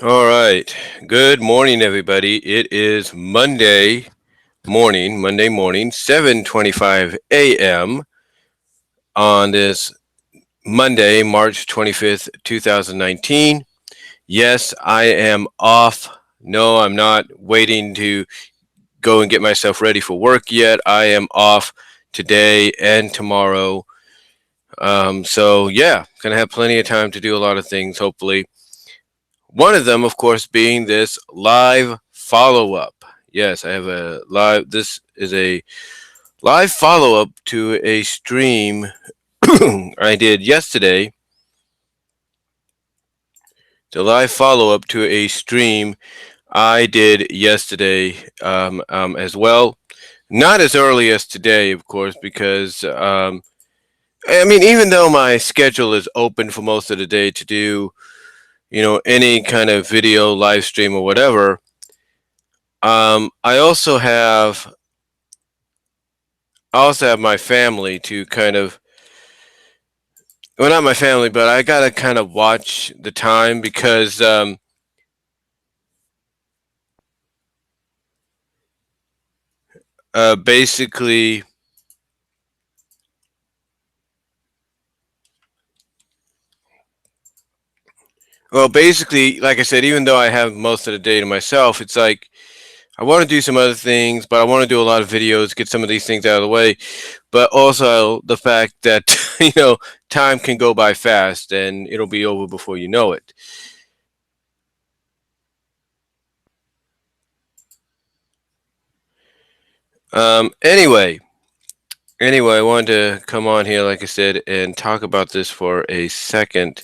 All right. Good morning, everybody. It is Monday morning, 7:25 a.m. on this Monday, March 25th, 2019. Yes, I am off. No, I'm not waiting to go and get myself ready for work yet. I am off today and tomorrow. So yeah, gonna have plenty of time to do a lot of things, hopefully. One of them, of course, being this live follow up. Yes, I have a live. This is a live follow up to a stream I did yesterday. The live follow up to a stream I did yesterday as well. Not as early as today, of course, because I mean, even though my schedule is open for most of the day to do, any kind of video live stream or whatever. I also have my family to kind of, well, not my family, but I gotta kind of watch the time because basically, like I said, even though I have most of the day to myself, it's like I want to do some other things, but I want to do a lot of videos, get some of these things out of the way. But also the fact that time can go by fast and it'll be over before you know it. Um, anyway, anyway, I wanted to come on here, like I said, and talk about this for a second.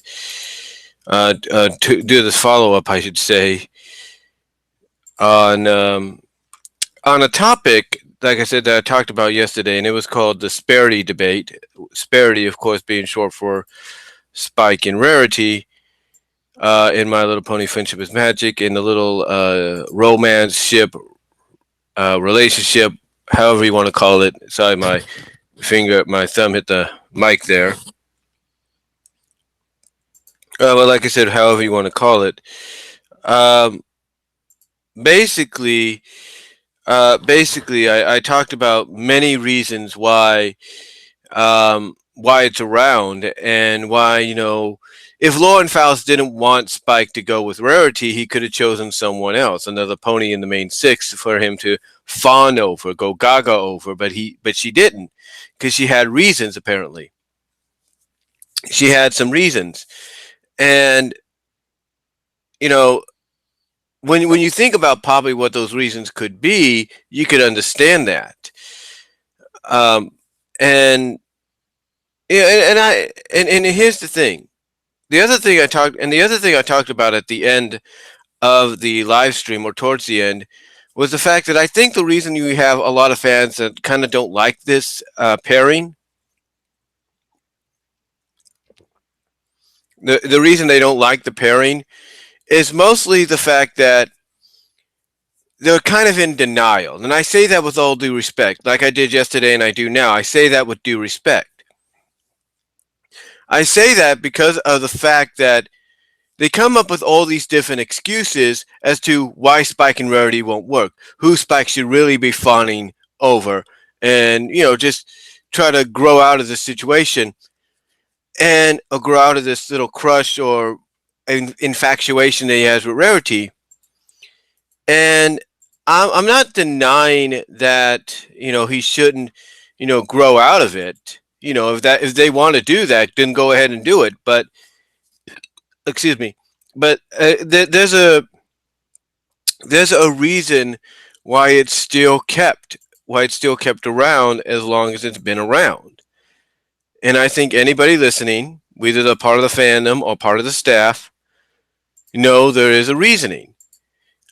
To do this follow up, I should say, on on a topic, like I said, that I talked about yesterday, and it was called the Sparity debate. Sparity, of course, being short for Spike and Rarity. In My Little Pony Friendship is Magic, in the little romance ship relationship, however you want to call it. Sorry, my thumb hit the mic there. Well, like I said, however you want to call it. Um, basically, I talked about many reasons why it's around and why if Lauren Faust didn't want Spike to go with Rarity, he could have chosen someone else, another pony in the main six for him to fawn over, go gaga over, but she didn't because she had reasons. Apparently, she had some reasons, and you know when you think about probably what those reasons could be, you could understand that. Um, and yeah, and here's the thing. The other thing I talked about at the end of the live stream or towards the end was the fact that I think the reason you have a lot of fans that kind of don't like this pairing, the reason they don't like the pairing is mostly the fact that they're kind of in denial. And I say that with all due respect, like I did yesterday and I do now. I say that with due respect. I say that because of the fact that they come up with all these different excuses as to why Spike and Rarity won't work, who Spike should really be fawning over, and just try to grow out of the situation and or grow out of this little crush or infatuation that he has with Rarity. And I'm not denying that he shouldn't grow out of it. If they want to do that, then go ahead and do it. But excuse me. But there's a reason why it's still kept around as long as it's been around. And I think anybody listening, whether they're part of the fandom or part of the staff, know there is a reasoning.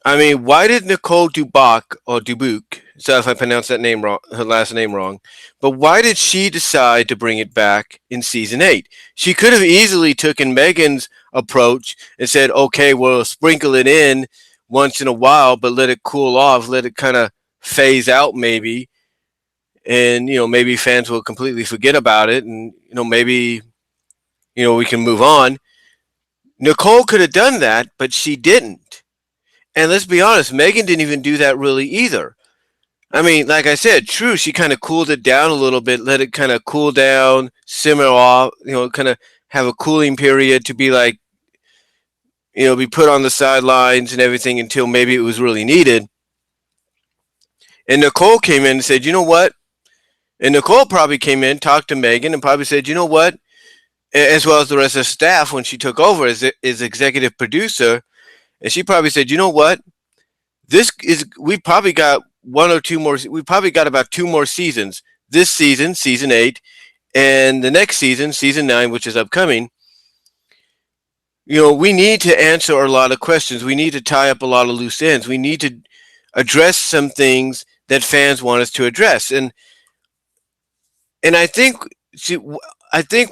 I mean, why did Nicole Duboc or Dubuque, sorry if I pronounced that name wrong, her last name wrong, but why did she decide to bring it back in season 8? She could have easily taken Megan's approach and said, okay, we'll sprinkle it in once in a while, but let it cool off, let it kind of phase out maybe, and maybe fans will completely forget about it, and maybe we can move on. Nicole could have done that, but she didn't. And let's be honest, Megan didn't even do that really either. I mean, like I said, true, she kind of cooled it down a little bit, let it kind of cool down, simmer off, kind of have a cooling period to be like, be put on the sidelines and everything until maybe it was really needed. And Nicole came in and said, you know what? And Nicole probably came in, talked to Megan, and probably said, you know what? As well as the rest of the staff when she took over as executive producer. And she probably said, you know what? We probably got one or two more. We probably got about two more seasons. This season, season 8, and the next season, season 9, which is upcoming. We need to answer a lot of questions. We need to tie up a lot of loose ends. We need to address some things that fans want us to address. And I think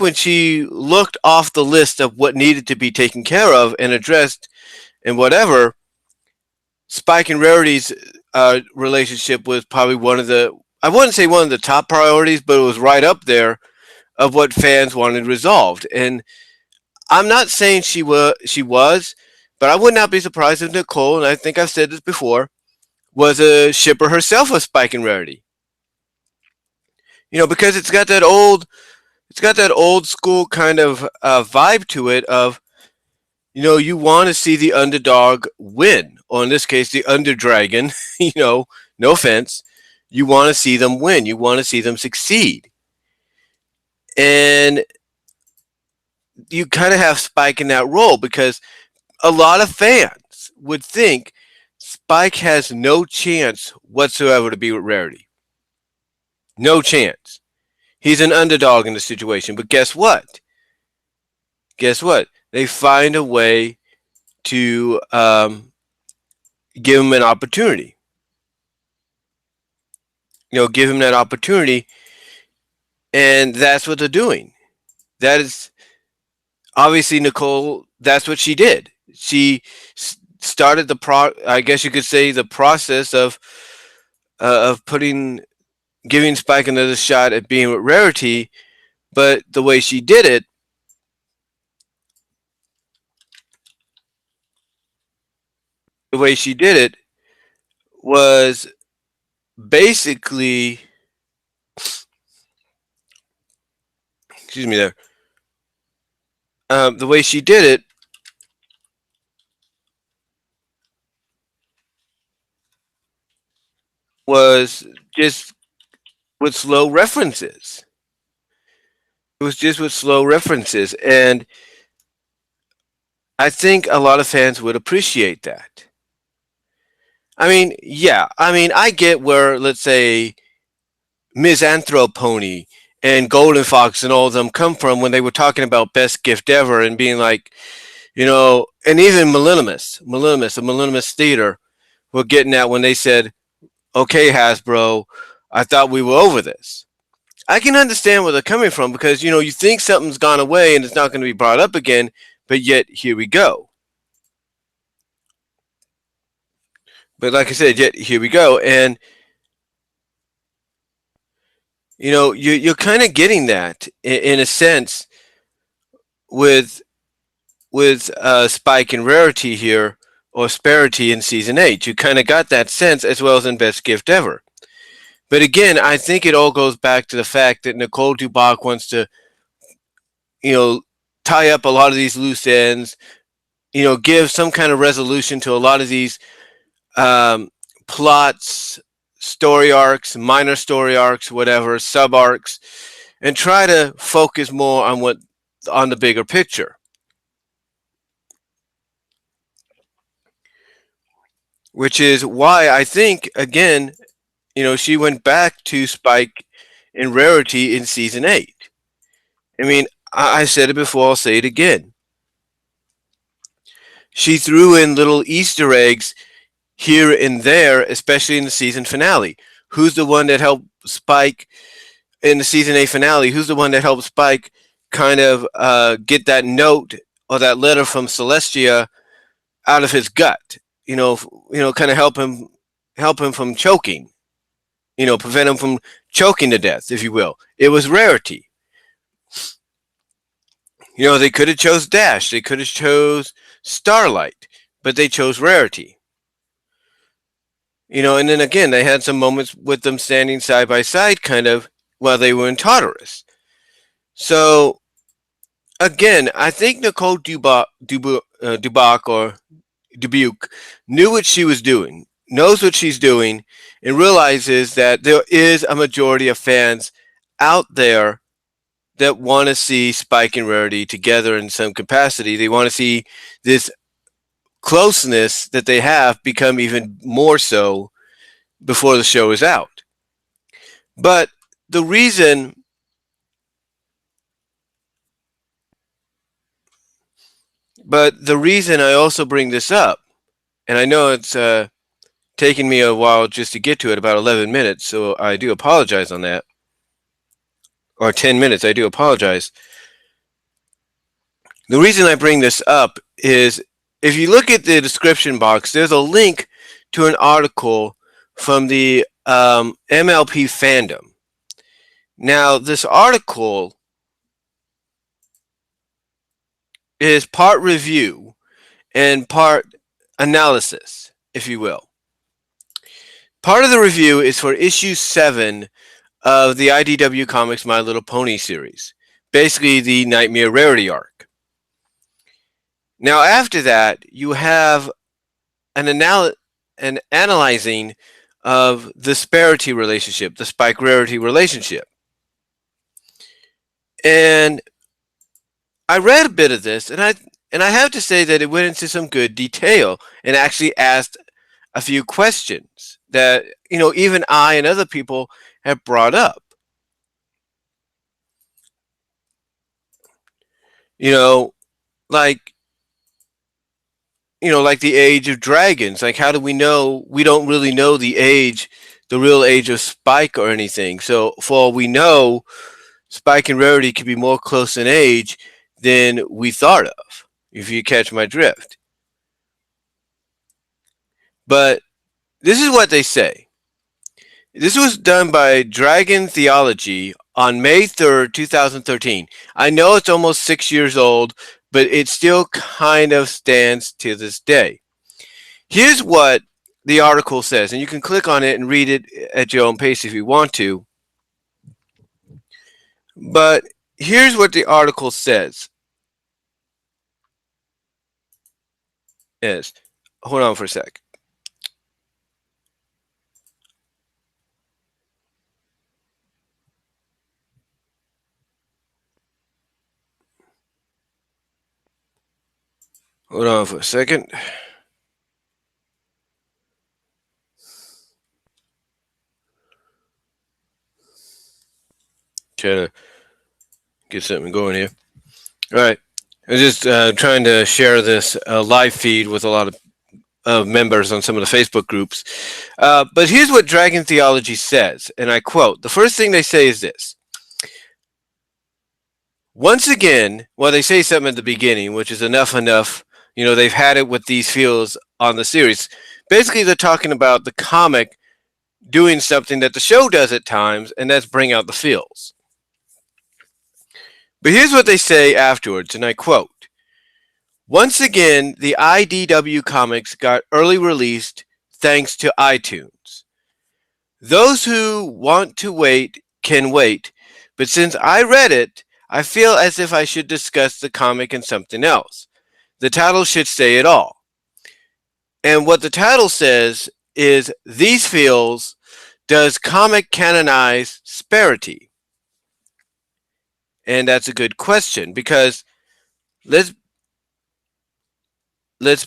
when she looked off the list of what needed to be taken care of and addressed and whatever, Spike and Rarity's relationship was probably one of the, I wouldn't say one of the top priorities, but it was right up there of what fans wanted resolved. And I'm not saying she was, but I would not be surprised if Nicole, and I think I've said this before, was a shipper herself of Spike and Rarity. Because it's got that old school kind of vibe to it of, you want to see the underdog win, or in this case, the underdragon. No offense, you want to see them win. You want to see them succeed, and you kind of have Spike in that role because a lot of fans would think Spike has no chance whatsoever to be with Rarity. No chance. He's an underdog in the situation. But guess what? Guess what? They find a way to give him an opportunity. Give him that opportunity. And that's what they're doing. That is obviously Nicole. That's what she did. She started I guess you could say the process of giving Spike another shot at being with Rarity, but the way she did it was basically, excuse me there, the way she did it was just with slow references. It was just with slow references. And I think a lot of fans would appreciate that. I mean, yeah. I mean, I get where, let's say, Misanthropony and Golden Fox and all of them come from when they were talking about best gift ever and being like, and even the Millenniumist Theater were getting at when they said, okay, Hasbro, I thought we were over this. I can understand where they're coming from because, you think something's gone away and it's not going to be brought up again, but yet here we go. But like I said, yet here we go. And, you're kind of getting that in a sense with Spike and Rarity here, or Sparity in season 8. You kind of got that sense as well as in Best Gift Ever. But again, I think it all goes back to the fact that Nicole Duboc wants to, tie up a lot of these loose ends, give some kind of resolution to a lot of these plots, story arcs, minor story arcs, whatever, sub arcs, and try to focus more on the bigger picture. Which is why I think, again, she went back to Spike and Rarity in season 8. I mean, I said it before, I'll say it again. She threw in little Easter eggs here and there, especially in the season finale. Who's the one that helped Spike in the season 8 finale? Who's the one that helped Spike kind of get that note or that letter from Celestia out of his gut? Kind of help him from choking. Prevent him from choking to death, if you will. It was Rarity. They could have chose Dash, they could have chose Starlight, but they chose Rarity. And then again, they had some moments with them standing side by side, kind of, while they were in Tartarus. So again, I think Nicole Duboc or Dubuque knew what she was doing, knows what she's doing, and realizes that there is a majority of fans out there that want to see Spike and Rarity together in some capacity. They want to see this closeness that they have become even more so before the show is out. But the reason I also bring this up, and I know it's taken me a while just to get to it, about 11 minutes, so I do apologize on that. Or 10 minutes, I do apologize. The reason I bring this up is if you look at the description box, there's a link to an article from the MLP fandom. Now, this article is part review and part analysis, if you will. Part of the review is for issue 7 of the IDW Comics My Little Pony series, basically the Nightmare Rarity arc. Now, after that, you have an analyzing of the Sparity relationship, the Spike Rarity relationship. And I read a bit of this, and I have to say that it went into some good detail and actually asked a few questions that, even I and other people have brought up. Like, like the age of dragons. Like, how do we know? We don't really know the real age of Spike or anything. So, for all we know, Spike and Rarity could be more close in age than we thought of, if you catch my drift. But this is what they say. This was done by Dragon Theology on May 3rd, 2013. I know it's almost 6 years old, but it still kind of stands to this day. Here's what the article says, and you can click on it and read it at your own pace if you want to. But here's what the article says. Hold on for a sec. Hold on for a second. Trying to get something going here. All right. I'm just trying to share this live feed with a lot of members on some of the Facebook groups. But here's what Dragon Theology says, and I quote. The first thing they say is this. Once again, well, they say something at the beginning, which is enough. They've had it with these feels on the series. Basically, they're talking about the comic doing something that the show does at times, and that's bring out the feels. But here's what they say afterwards, and I quote. Once again, the IDW comics got early released thanks to iTunes. Those who want to wait can wait, but since I read it, I feel as if I should discuss the comic and something else. The title should say it all. And what the title says is, these feels, does comic canonize Sparity? And that's a good question, because let's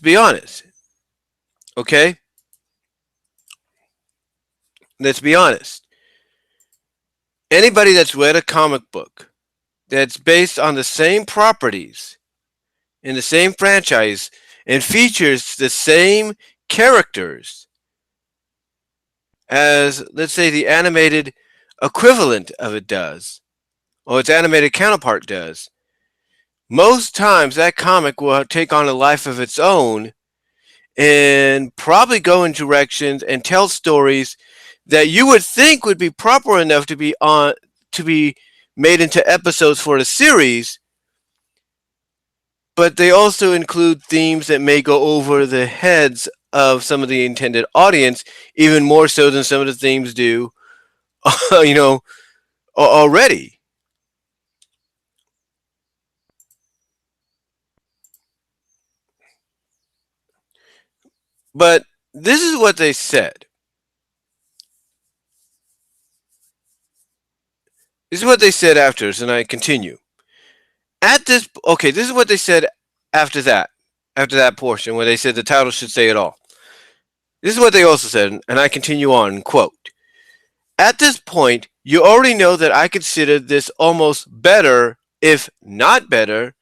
be honest. Okay? Let's be honest. Anybody that's read a comic book that's based on the same properties in the same franchise and features the same characters as, let's say, the animated equivalent of it does, or its animated counterpart does, most times that comic will take on a life of its own and probably go in directions and tell stories that you would think would be proper enough to be made into episodes for the series, but they also include themes that may go over the heads of some of the intended audience, even more so than some of the themes do, you know, already. But this is what they said. This is what they said after this, and I continue. At this, okay, this is what they said after that portion where they said the title should say it all. This is what they also said, and I continue on, quote, at this point, you already know that I consider this almost better, if not better,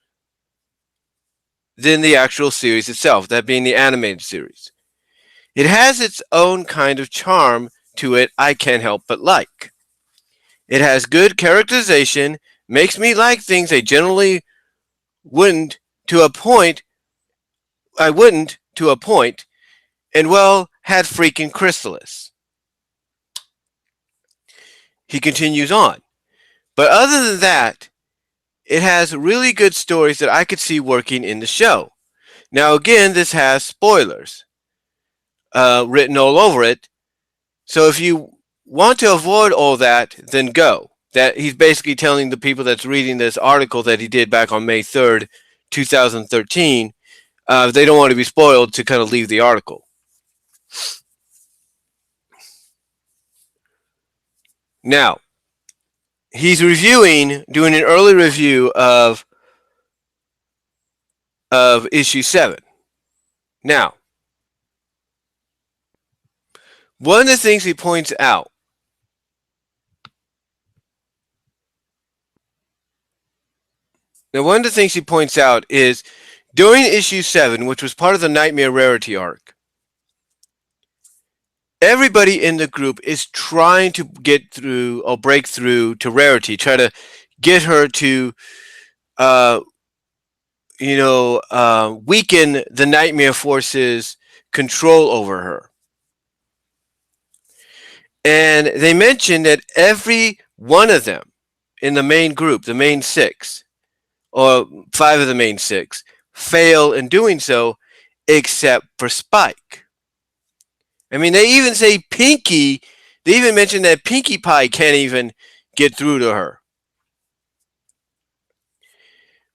than the actual series itself, that being the animated series. It has its own kind of charm to it I can't help but like. It has good characterization, makes me like things I generally wouldn't to a point, I wouldn't to a point, and well, had freaking Chrysalis. He continues on. But other than that, it has really good stories that I could see working in the show. Now, again, this has spoilers written all over it. So if you want to avoid all that, then go. That he's basically telling the people that's reading this article that he did back on May 3rd, 2013, if they don't want to be spoiled, to kind of leave the article. Now, he's doing an early review of issue 7. Now, one of the things he points out is during issue 7, which was part of the Nightmare Rarity arc, everybody in the group is trying to get through or break through to Rarity, try to get her to, uh, weaken the Nightmare Force's control over her. And they mentioned that every one of them in the main group, the main 6, or 5 of the main 6, fail in doing so, except for Spike. I mean, they even say Pinkie, they even mention that Pinkie Pie can't even get through to her.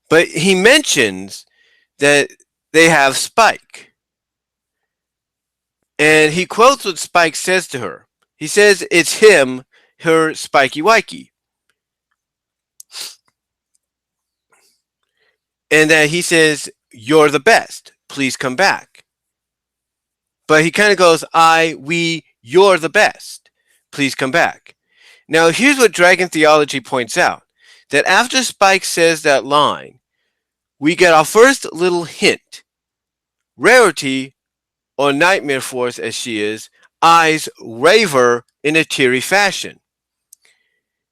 But he mentions that they have Spike. And he quotes what Spike says to her. He says it's him, her Spikey Wikey. And that he says, you're the best. Please come back. But he kind of goes, you're the best. Please come back. Now, here's what Dragon Theology points out. That after Spike says that line, we get our first little hint. Rarity, or Nightmare Force as she is, eyes Raver in a teary fashion.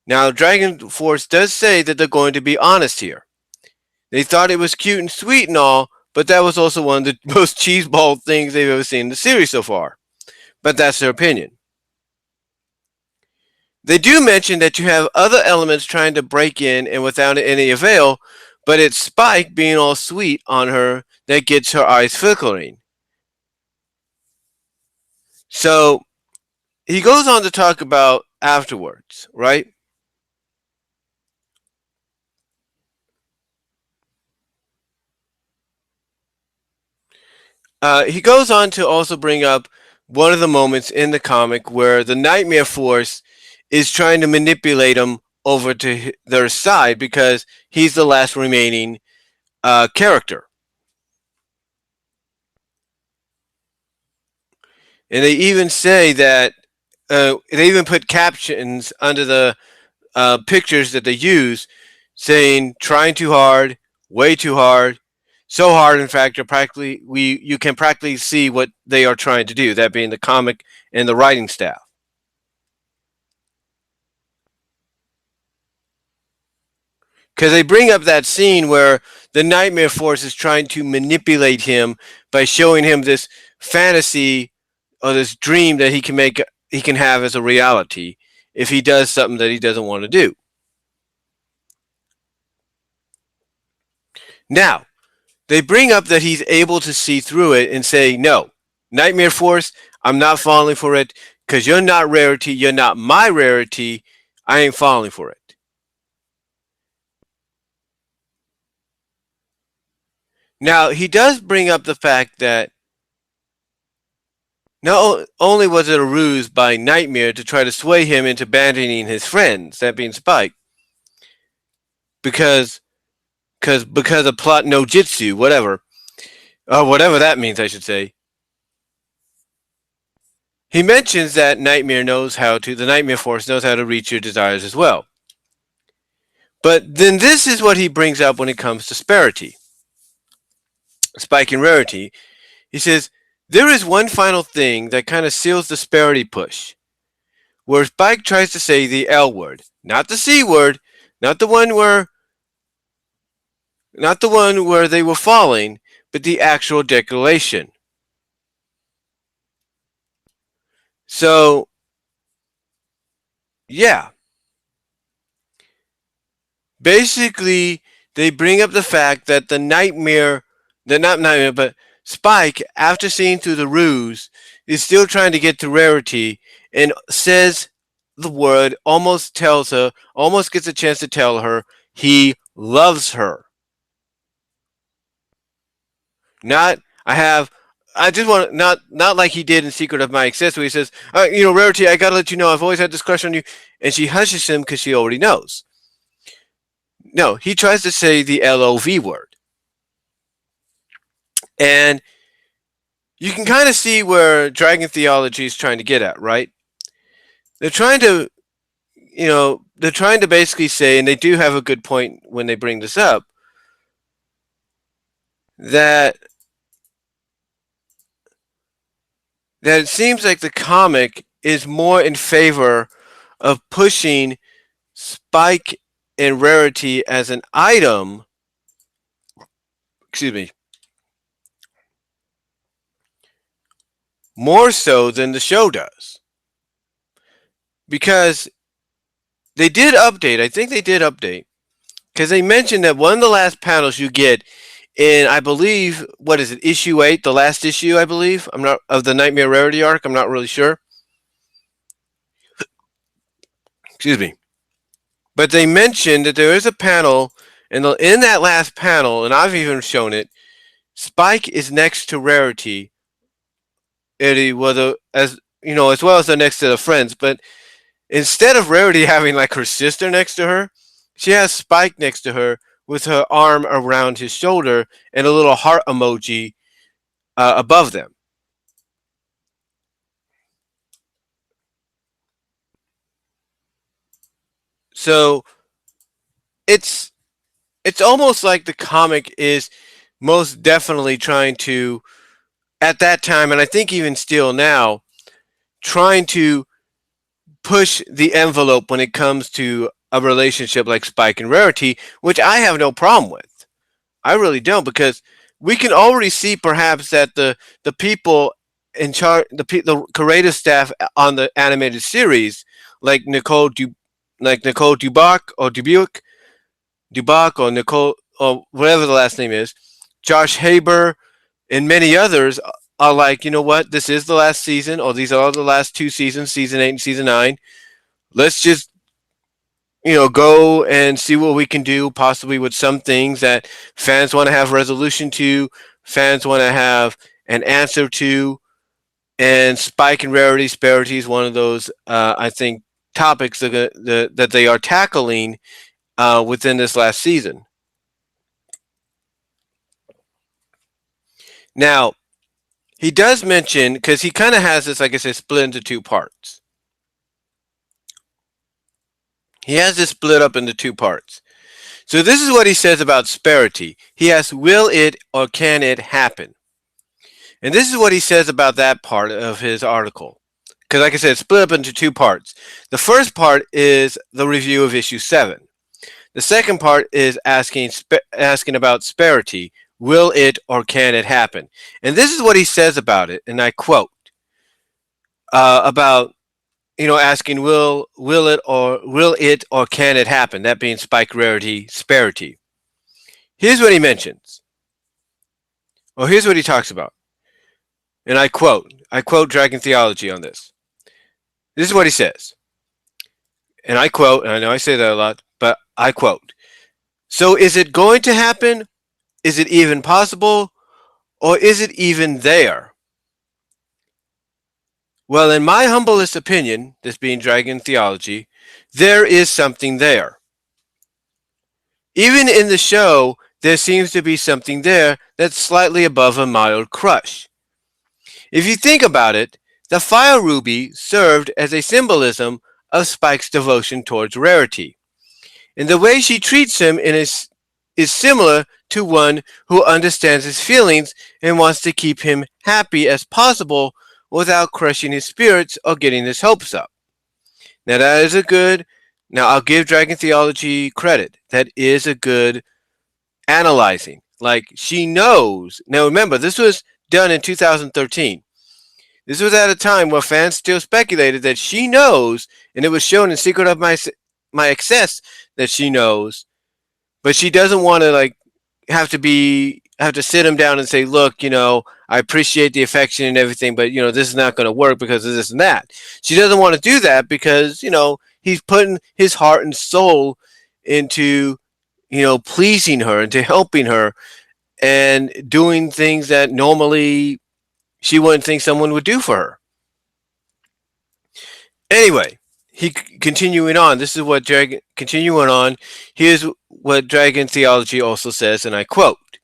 Now, Dragon Force does say that they're going to be honest here. They thought it was cute and sweet and all, but that was also one of the most cheeseball things they've ever seen in the series so far. But that's their opinion. They do mention that you have other elements trying to break in and without any avail, but it's Spike being all sweet on her that gets her eyes flickering. So he goes on to talk about afterwards, right? He goes on to also bring up one of the moments in the comic where the Nightmare Force is trying to manipulate him over to their side because he's the last remaining character. And they even say that they even put captions under the pictures that they use saying trying too hard, way too hard, so hard in fact you can practically see what they are trying to do, that being the comic and the writing staff. Because they bring up that scene where the Nightmare Force is trying to manipulate him by showing him this fantasy or this dream that he can have as a reality if he does something that he doesn't want to do. Now, They bring up that he's able to see through it and say, no, Nightmare Force, I'm not falling for it because you're not Rarity. You're not my Rarity. I ain't falling for it. Now, he does bring up the fact that not only was it a ruse by Nightmare to try to sway him into abandoning his friends, that being Spike, because because of plot no jitsu, whatever, or whatever that means, I should say. He mentions that the Nightmare Force knows how to reach your desires as well. But then this is what he brings up when it comes to Sparity, Spike and Rarity. He says, there is one final thing that kind of seals the Sparity push, where Spike tries to say the L word, not the C word, not the one where they were falling, but the actual declaration. So, yeah, basically, they bring up the fact that not Nightmare, but Spike, after seeing through the ruse, is still trying to get to Rarity and says the word, almost gets a chance to tell her he loves her. Not, I have, I just want to, not like he did in Secret of My Excess, where he says, Rarity, I gotta let you know, I've always had this crush on you. And she hushes him because she already knows. No, he tries to say the LOV word. And you can kind of see where Dragon Theology is trying to get at, right? They're trying to, they're trying to basically say, and they do have a good point when they bring this up, that it seems like the comic is more in favor of pushing Spike and Rarity as an item, excuse me, more so than the show does. Because they did update, I think they did update, because they mentioned that one of the last panels you get in, I believe, what is it, issue 8, the last issue, I believe, I'm not, of the Nightmare Rarity arc, I'm not really sure. Excuse me. But they mentioned that there is a panel, and in that last panel, and I've even shown it, Spike is next to Rarity, as well as they're next to the friends, but instead of Rarity having like her sister next to her, she has Spike next to her with her arm around his shoulder and a little heart emoji above them. So it's almost like the comic is most definitely trying to, at that time, and I think even still now, trying to push the envelope when it comes to a relationship like Spike and Rarity, which I have no problem with. I really don't, because we can already see perhaps that the people in charge, the creative staff on the animated series, like Nicole Dubac or Dubac or Nicole or whatever the last name is, Josh Haber, and many others are like, you know what, this is the last season, or these are the last two seasons, season 8 and season 9. Let's just go and see what we can do, possibly with some things that fans want to have resolution to, fans want to have an answer to, and Spike and Rarity, Sparity is one of those, I think, topics that they are tackling within this last season. Now, he does mention, because he kind of has this, like I said, split into two parts. He has this split up into two parts. So this is what he says about Sparity. He asks, will it or can it happen? And this is what he says about that part of his article. Because like I said, it's split up into two parts. The first part is the review of issue 7. The second part is asking about Sparity. Will it or can it happen? And this is what he says about it, and I quote, about asking will it or can it happen? That being Spike, Rarity, Sparity. Here's what he mentions. Well, here's what he talks about. And I quote Dragon Theology on this. This is what he says. And I quote, and I know I say that a lot, but I quote. So is it going to happen? Is it even possible? Or is it even there? Well, in my humblest opinion, this being Dragon Theology, there is something there. Even in the show, there seems to be something there that's slightly above a mild crush. If you think about it, the fire ruby served as a symbolism of Spike's devotion towards Rarity, and the way she treats him is similar to one who understands his feelings and wants to keep him happy as possible without crushing his spirits or getting his hopes up. Now that is a good. Now I'll give Dragon Theology credit. That is a good analyzing. Like she knows. Now remember, this was done in 2013. This was at a time where fans still speculated that she knows, and it was shown in Secret of My Excess that she knows, but she doesn't want to like have to sit him down and say, look, I appreciate the affection and everything, but this is not going to work because of this and that. She doesn't want to do that because he's putting his heart and soul into pleasing her, into helping her, and doing things that normally she wouldn't think someone would do for her. Anyway, he continuing on. This is what Dragon continuing on. Here's what Dragon Theology also says, and I quote: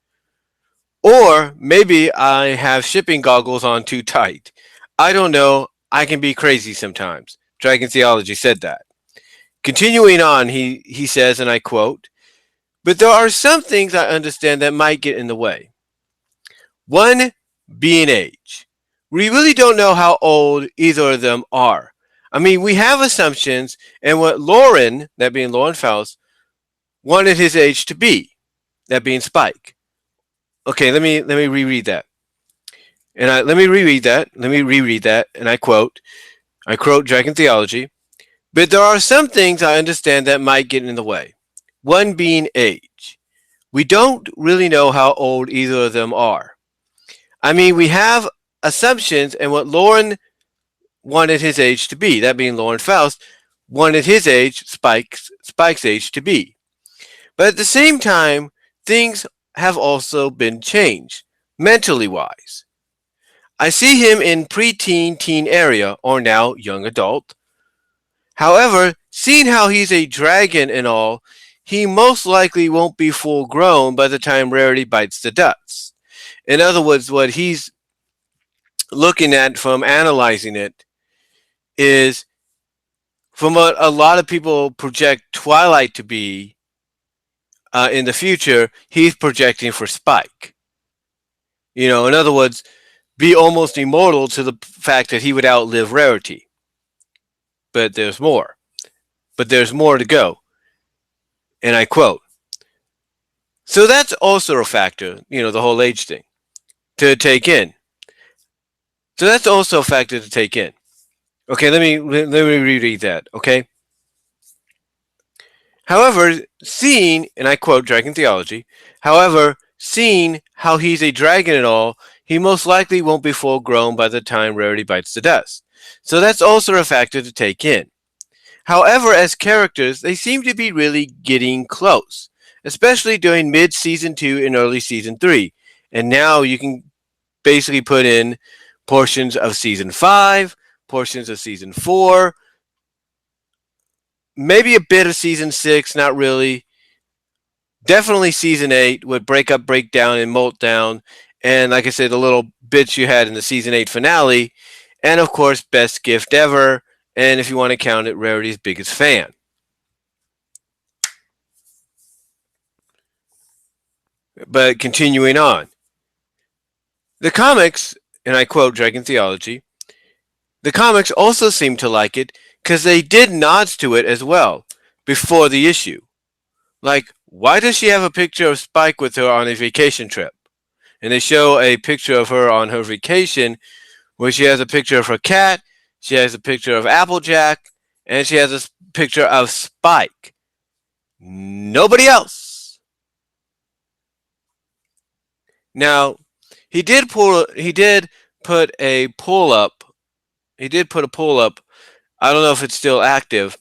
"Or maybe I have shipping goggles on too tight. I don't know. I can be crazy sometimes." Dragon Theology said that. Continuing on, he says, and I quote: "But there are some things I understand that might get in the way. One being age. We really don't know how old either of them are. I mean, we have assumptions, and what Lauren, that being Lauren Faust, wanted his age to be, that being Spike." Okay, let me reread that. Let me reread that. Let me reread that, and I quote Dragon Theology. "But there are some things I understand that might get in the way. One being age. We don't really know how old either of them are. I mean, we have assumptions, and what Lauren wanted his age to be, that being Lauren Faust, wanted his age, Spike's age, to be. But at the same time, things have also been changed, mentally wise. I see him in preteen, teen area, or now young adult. However, seeing how he's a dragon and all, he most likely won't be full grown by the time Rarity bites the dust. In other words, what he's looking at from analyzing it is from what a lot of people project Twilight to be in the future, he's projecting for Spike. In other words, be almost immortal to the fact that he would outlive Rarity. But there's more. But there's more to go. And I quote: "So that's also a factor, the whole age thing, to take in. So that's also a factor to take in." Okay, let me reread that, okay? However, seeing, and I quote Dragon Theology, however, seeing how he's a dragon and all, he most likely won't be full grown by the time Rarity bites the dust. So that's also a factor to take in. However, as characters, they seem to be really getting close, especially during mid season 2 and early season 3. And now you can basically put in portions of season 5, portions of season 4, maybe a bit of season 6, not really. Definitely season 8 with Break Up, Break Down, and Molt Down. And like I said, the little bits you had in the season 8 finale. And of course, Best Gift Ever. And if you want to count it, Rarity's Biggest Fan. But continuing on. The comics, and I quote Dragon Theology, the comics also seem to like it because they did nods to it as well before the issue. Like, why does she have a picture of Spike with her on a vacation trip? And they show a picture of her on her vacation where she has a picture of her cat, she has a picture of Applejack, and she has a picture of Spike. Nobody else. Now, He did put a poll up. He did put a poll up. I don't know if it's still active.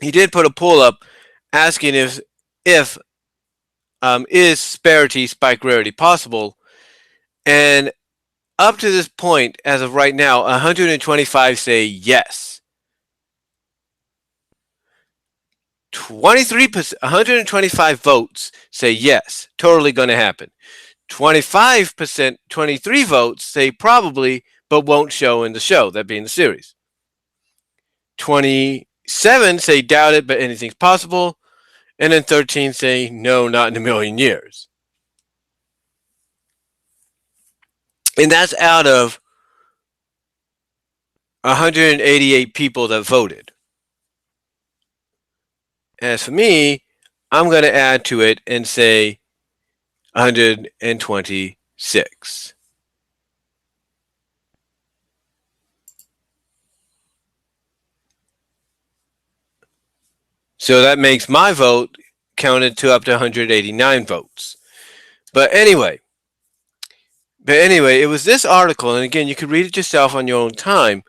He did put a poll up asking if is Sparity spike rarity possible, and up to this point, as of right now, 125 say yes. 23%, 125 votes say yes, totally going to happen. 25%, 23 votes say probably, but won't show in the show, that being the series. 27 say doubt it, but anything's possible. And then 13 say no, not in a million years. And that's out of 188 people that voted. As for me, I'm going to add to it and say 126. So that makes my vote counted to up to 189 votes. But anyway, it was this article, and again, you could read it yourself on your own time,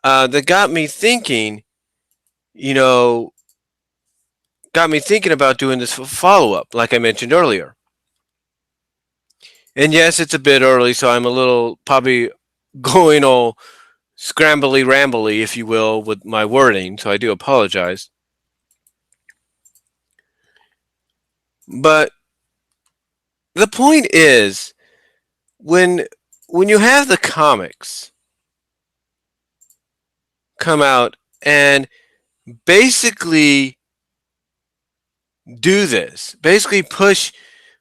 that got me thinking, about doing this follow-up, like I mentioned earlier. And yes, it's a bit early, so I'm a little probably going all scrambly rambly, if you will, with my wording, so I do apologize. But the point is, when you have the comics come out and basically do this, basically push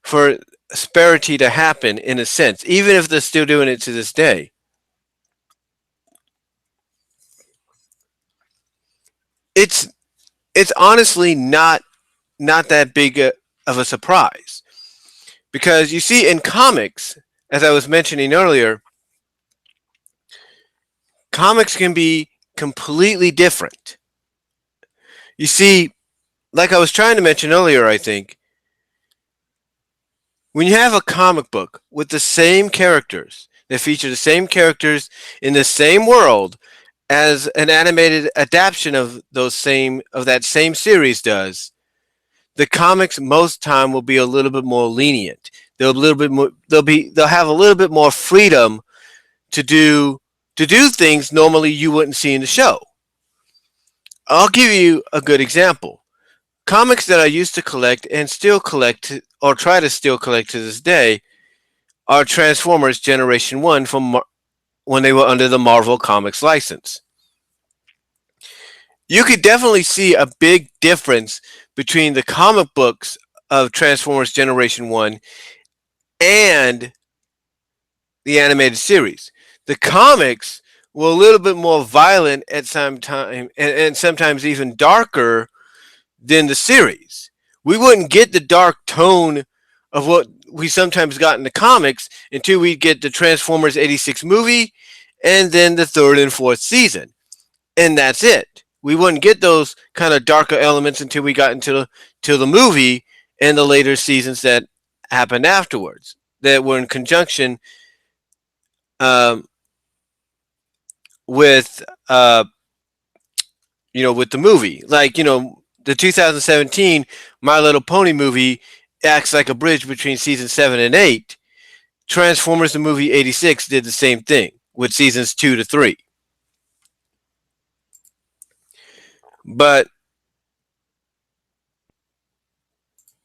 for Sparity to happen in a sense, even if they're still doing it to this day, it's honestly not that big of a surprise, because you see, in comics, as I was mentioning earlier, comics can be completely different. You see, like I was trying to mention earlier, I think, when you have a comic book with the same characters, that feature the same characters in the same world as an animated adaptation of that same series does, the comics most time will be a little bit more lenient. They'll have a little bit more freedom to do things normally you wouldn't see in the show. I'll give you a good example. Comics that I used to collect and still collect, or try to still collect to this day, are Transformers Generation 1 from when they were under the Marvel Comics license. You could definitely see a big difference between the comic books of Transformers Generation 1 and the animated series. The comics were a little bit more violent at some time, and sometimes even darker than the series. We wouldn't get the dark tone of what we sometimes got in the comics until we get the Transformers 86 movie and then the third and fourth season. And that's it. We wouldn't get those kind of darker elements until we got into the movie and the later seasons that happened afterwards, that were in conjunction with with the movie. Like, the 2017 My Little Pony movie acts like a bridge between season 7 and 8. Transformers the movie 86 did the same thing with seasons 2 to 3. But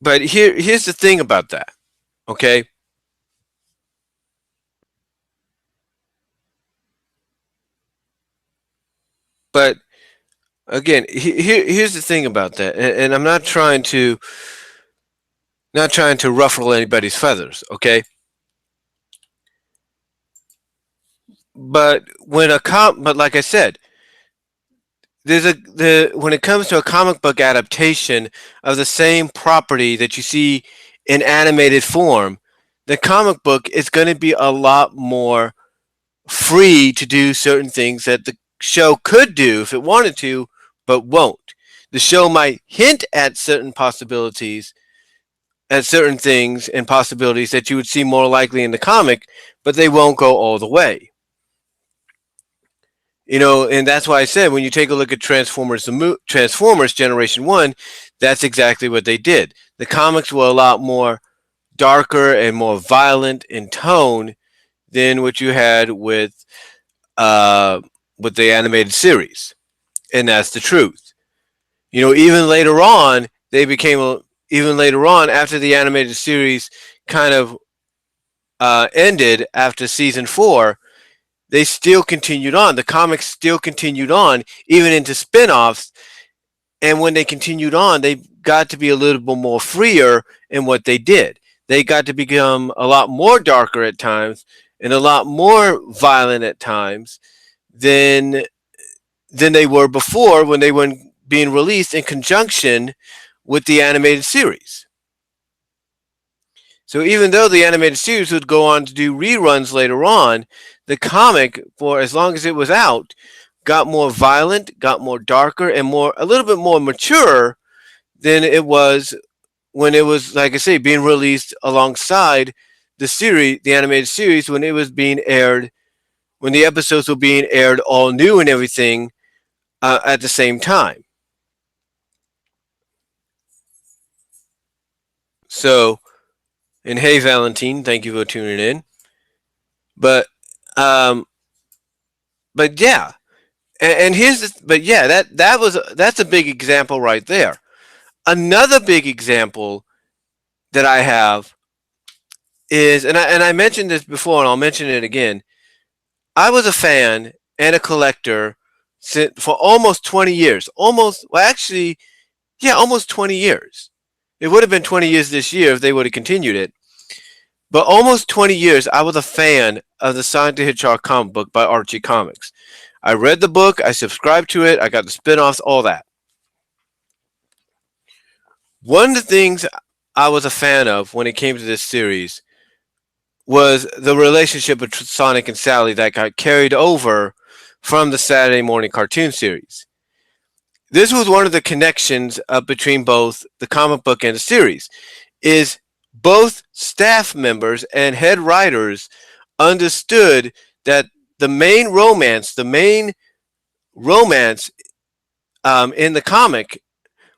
here's the thing about that, okay? But again, here's the thing about that, and I'm not trying to ruffle anybody's feathers, okay? But like I said, when it comes to a comic book adaptation of the same property that you see in animated form, the comic book is going to be a lot more free to do certain things that the show could do if it wanted to, but won't. The show might hint at certain possibilities, at certain things and possibilities that you would see more likely in the comic, but they won't go all the way. And that's why I said when you take a look at Transformers Generation 1, that's exactly what they did. The comics were a lot more darker and more violent in tone than what you had uh, with the animated series, and that's the truth. Even later on, even later on after the animated series kind of ended after season 4. They still continued on. The comics still continued on, even into spin-offs. And when they continued on, they got to be a little bit more freer in what they did. They got to become a lot more darker at times and a lot more violent at times than they were before when they were being released in conjunction with the animated series. So even though the animated series would go on to do reruns later on, the comic, for as long as it was out, got more violent, got more darker, and a little bit more mature than it was when it was, like I say, being released alongside the animated series, when it was being aired, when the episodes were being aired all new and everything at the same time. So, and hey, Valentine, thank you for tuning in. But, um, but yeah, and here's but yeah, that's a big example right there. Another big example that I have is, and I mentioned this before, and I'll mention it again. I was a fan and a collector for almost 20 years. Actually, yeah, almost 20 years. It would have been 20 years this year if they would have continued it. But almost 20 years, I was a fan of the Sonic the Hedgehog comic book by Archie Comics. I read the book, I subscribed to it, I got the spin-offs, all that. One of the things I was a fan of when it came to this series was the relationship between Sonic and Sally that got carried over from the Saturday morning cartoon series. This was one of the connections between both the comic book and the series, is both staff members and head writers understood that the main romance in the comic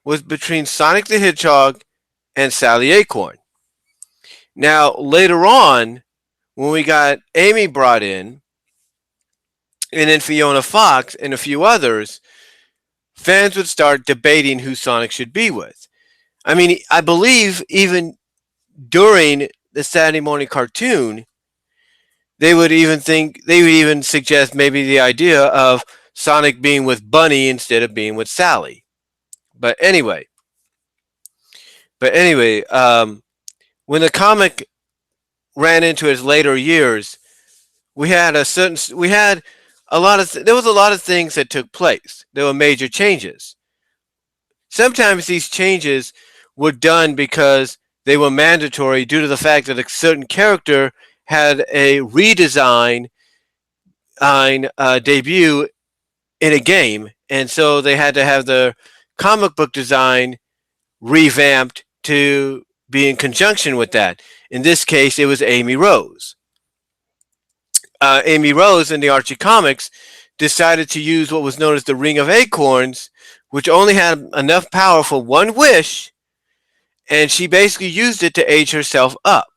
was between Sonic the Hedgehog and Sally Acorn. Now, later on, when we got Amy brought in, and then Fiona Fox and a few others, fans would start debating who Sonic should be with. I mean, I believe even during the Saturday morning cartoon, they would even suggest maybe the idea of Sonic being with Bunny instead of being with Sally. But anyway, when the comic ran into its later years, we had there was a lot of things that took place. There were major changes. Sometimes these changes were done because they were mandatory due to the fact that a certain character had a redesign debut in a game, and so they had to have the comic book design revamped to be in conjunction with that. In this case, it was Amy Rose. Amy Rose in the Archie comics decided to use what was known as the Ring of Acorns, which only had enough power for one wish, and she basically used it to age herself up.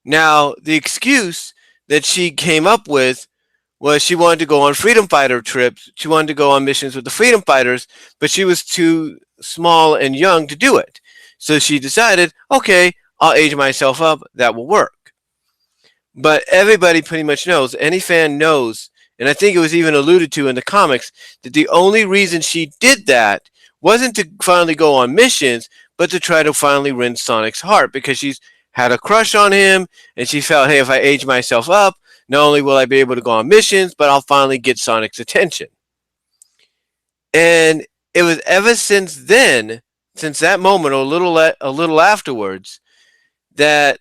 Now, the excuse that she came up with was she wanted to go on freedom fighter trips. She wanted to go on missions with the freedom fighters, but she was too small and young to do it. So she decided, okay, I'll age myself up. That will work. But everybody pretty much knows, any fan knows, and I think it was even alluded to in the comics, that the only reason she did that wasn't to finally go on missions, but to try to finally win Sonic's heart, because she's had a crush on him, and she felt, hey, if I age myself up, not only will I be able to go on missions, but I'll finally get Sonic's attention. And it was ever since then, since that moment, or a little afterwards, that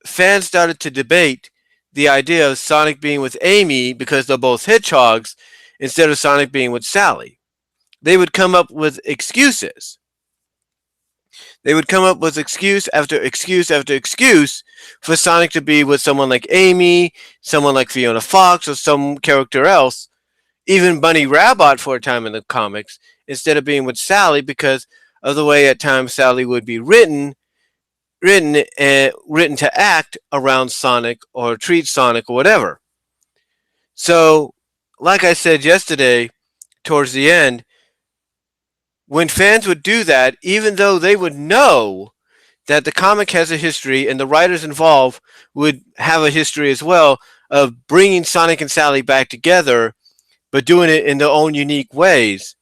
fans started to debate the idea of Sonic being with Amy because they're both hedgehogs instead of Sonic being with Sally. They would come up with excuses. They would come up with excuse after excuse after excuse for Sonic to be with someone like Amy, someone like Fiona Fox, or some character else, even Bunny Rabbit for a time in the comics, instead of being with Sally because of the way at times Sally would be written to act around Sonic or treat Sonic or whatever. So, like I said yesterday, towards the end, when fans would do that, even though they would know that the comic has a history and the writers involved would have a history as well of bringing Sonic and Sally back together, but doing it in their own unique ways.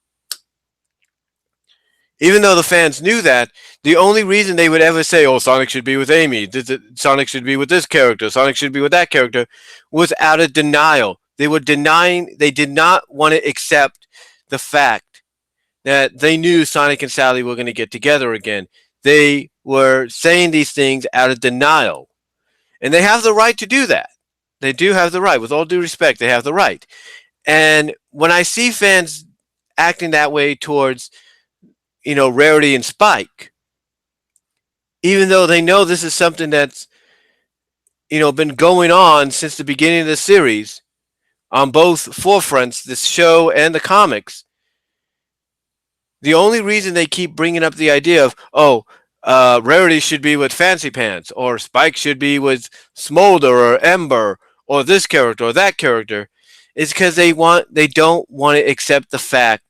Even though the fans knew that, the only reason they would ever say, "Oh, Sonic should be with Amy," "Sonic should be with this character," "Sonic should be with that character," was out of denial. They were denying. They did not want to accept the fact that they knew Sonic and Sally were going to get together again. They were saying these things out of denial. And they have the right to do that. They do have the right. With all due respect, they have the right. And when I see fans acting that way towards, Rarity and Spike, even though they know this is something that's, been going on since the beginning of the series on both forefronts, the show and the comics, the only reason they keep bringing up the idea of, Rarity should be with Fancy Pants, or Spike should be with Smolder or Ember, or this character or that character, is because they don't want to accept the fact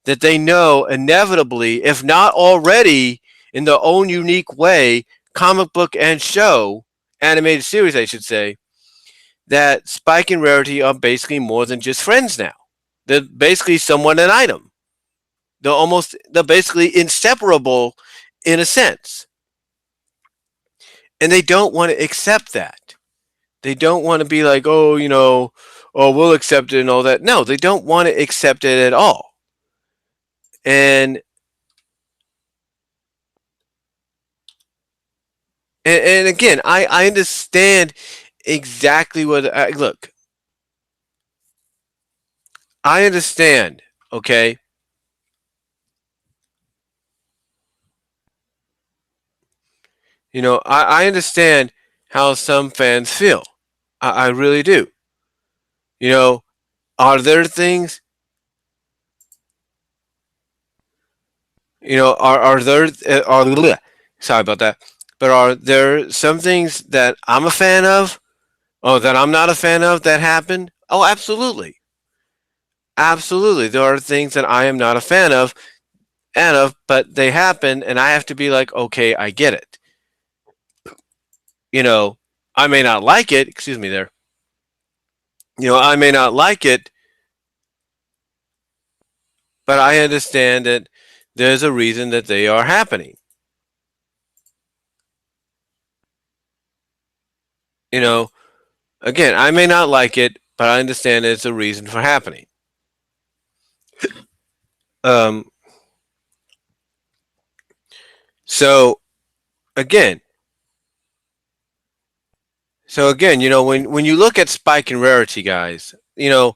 that they know inevitably, if not already, in their own unique way, comic book and show, animated series, I should say, that Spike and Rarity are basically more than just friends now. They're basically someone an item. They're basically inseparable in a sense. And they don't want to accept that. They don't want to be like, oh, we'll accept it and all that. No, they don't want to accept it at all. And and again, I understand exactly what look. I understand, okay? I understand how some fans feel. I really do. You know, are there things, are there, sorry about that, but are there some things that I'm a fan of, that I'm not a fan of that happened? Oh, absolutely. Absolutely. There are things that I am not a fan of, but they happen, and I have to be like, okay, I get it. You know, I may not like it, excuse me there. I may not like it, but I understand that there's a reason that they are happening. You know, again, I may not like it, but I understand there's a reason for happening. Um, so again, when you look at Spike and Rarity, guys, and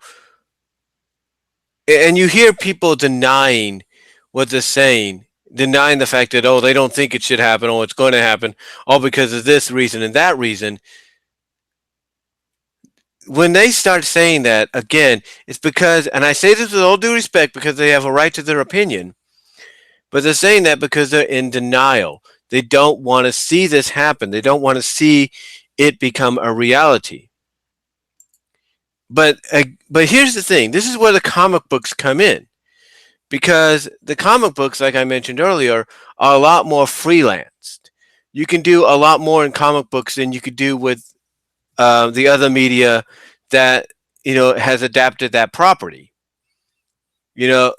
you hear people denying what they're saying, denying the fact that, they don't think it should happen, it's going to happen, all because of this reason and that reason. When they start saying that, again, it's because, and I say this with all due respect because they have a right to their opinion, but they're saying that because they're in denial. They don't want to see this happen. They don't want to see it become a reality. But here's the thing. This is where the comic books come in, because the comic books, like I mentioned earlier, are a lot more freelanced. You can do a lot more in comic books than you could do with the other media that has adapted that property. You know,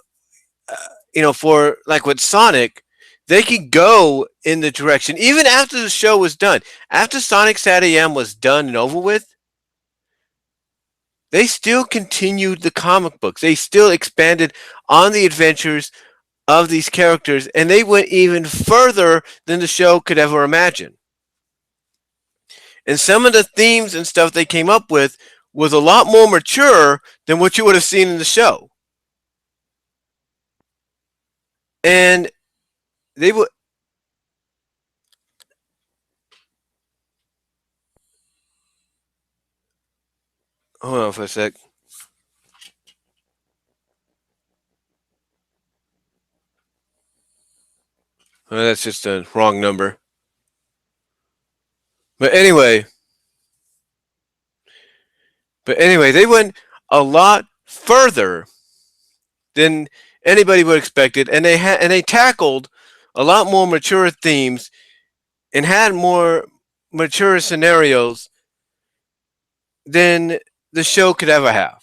for like with Sonic, they could go in the direction even after the show was done. After Sonic Saturday M was done and over with, they still continued the comic books. They still expanded on the adventures of these characters, and they went even further than the show could ever imagine. And some of the themes and stuff they came up with was a lot more mature than what you would have seen in the show. And they would, Hold on for a sec. That's just a wrong number. But anyway, they went a lot further than anybody would have expected, and they tackled a lot more mature themes and had more mature scenarios than the show could ever have.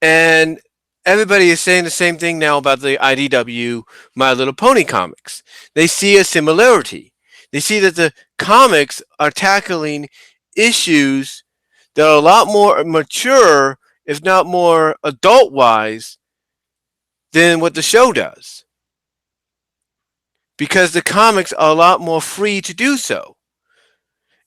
And everybody is saying the same thing now about the IDW My Little Pony comics. They see a similarity. They see that the comics are tackling issues that are a lot more mature, if not more adult wise, than what the show does. Because the comics are a lot more free to do so.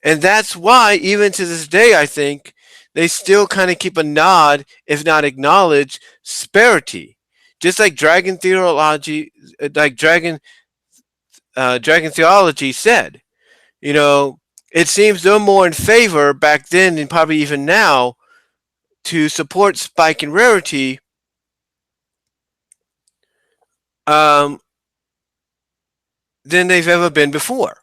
And that's why, even to this day, I think they still kind of keep a nod, if not acknowledge, Sparity. Just like Dragon Theology, Dragon Theology said, you know, it seems they're more in favor back then and probably even now to support Spike and Rarity um, than they've ever been before.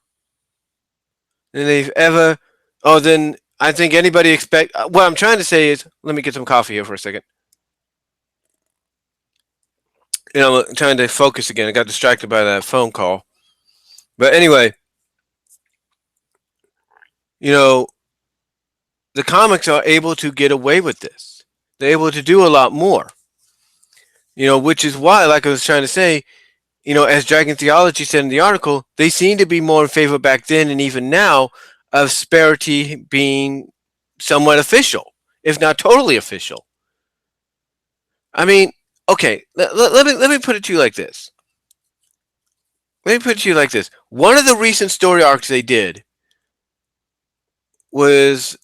Than they've ever. Oh, then I think anybody expect. What I'm trying to say is, let me get some coffee here for a second. I'm trying to focus again. I got distracted by that phone call. But anyway, you know, the comics are able to get away with this. They're able to do a lot more. Which is why, like I was trying to say, as Dragon Theology said in the article, they seem to be more in favor back then and even now of Sparity being somewhat official, if not totally official. I mean, okay, let me put it to you like this. Let me put it to you like this. One of the recent story arcs they did was